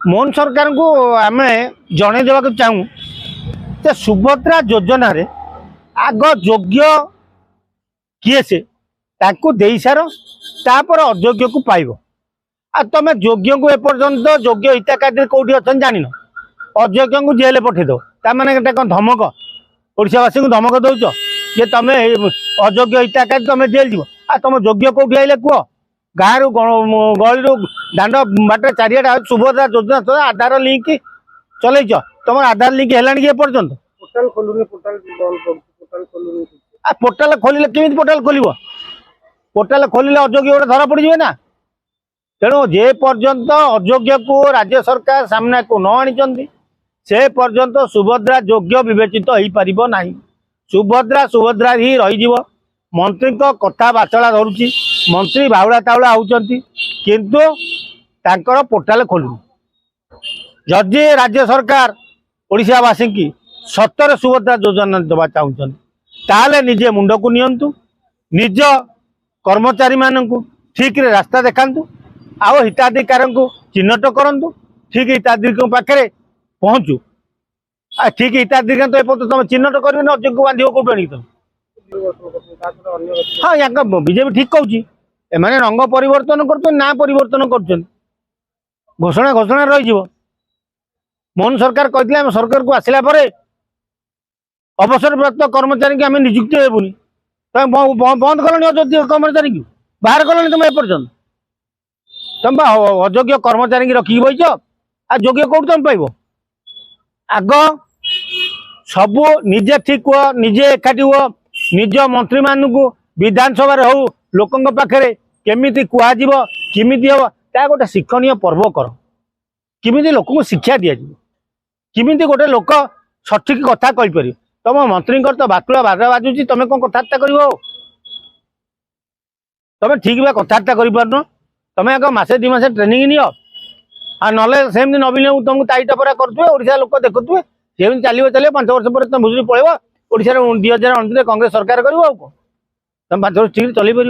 मोहन सरकार को आम जन देवा चाहूँ जे सुभद्रा योजना रे आग योग्य किए से ताकू दे सार तापर अयोग्य को पाइब आ तुम योग्य को एपर्यंत योग्य हिताधिकारी कौटी अच्छा जान अयोग्य को जेल पठेद ताने कौन धमक ओडावासी को धमक दौच जे तुम अयोग्य हिताधिकारी तुम जेल जीव आ तुम योग्य कौटी आइले कह गाँव गली दांड बाट चारिटा सुभद्रा योजना आधार लिंक चलैच तुम आधार लिंक है एपर्यंत पोर्टाल खोलिले केमी पोर्टाल खोल पोर्टाल खोलिले अयोग्य गोटे धरा पड़ ना तेणु जे पर्यंत अयोग्य को राज्य सरकार सामना को न आनी से पर्यंत सुभद्रा योग्य विवेचित हो पारिब नाही। सुभद्रा सुभद्रा ही रही मंत्री कथा बाचला धरुची मंत्री बाहुला ताउला होउचंती किंतु तांकर पोर्टाल खोलु जदि राज्य सरकार ओडिशावासी की सतर सुभद्रा योजना देवा चाहूँ ताले निजे मुंड को नियंतु निज कर्मचारी मानू ठीक रे रास्ता देखातु आउ हिताधिकार को चिन्हट करूँ ठीक हिताधिकारी पाखे पहुँचू ठीक हिताधिकारी तो एपत तुम चिन्हट कर अयोग्य को बांध कौट आनी तुम हाँ या बीजेपी ठीक कहूँ एमाने रंग परिवर्तन कर ना परिवर्तन कर घोषणा घोषणा रही मोहन सरकार कहते आम सरकार को आसला अवसर प्राप्त कर्मचारी की आम निजुक्ति हेबुनि तुम बंद कल अयोग्य कर्मचारी की बाहर कल तुम एपर्यंत तुम अयोग्य कर्मचारी की रखिक बैच आ योग्य कौट तुम पाइब आग सबू निजे ठीक हुआ निजे एकाठी हुआ निज मंत्री मानू विधानसभा हो लोकों पाखे केमिति कहुब किमिति हम ता गोटे शिक्षणीय पर्व कर किमिति लोक को शिक्षा दि किमिति गोटे लोक सठिक कथा कहीपर तुम मंत्री तो बातुला बाजा बाजुची तुम कौन कथबार्ता कर तुम ठीक भाव कथबार्ता कर तुम आग मसे 2 मास ट्रेनिंग नियो आ ना सेमती नवीन तुमको ताईटा परा करुवे ओडिशा लोक देखुए सेमती चलो चलो 5 वर्ष पर तुम भुजुरी पड़ेब ओडिशा 2029 कांग्रेस सरकार कर तुम 5 वर्ष ठीक चल पार।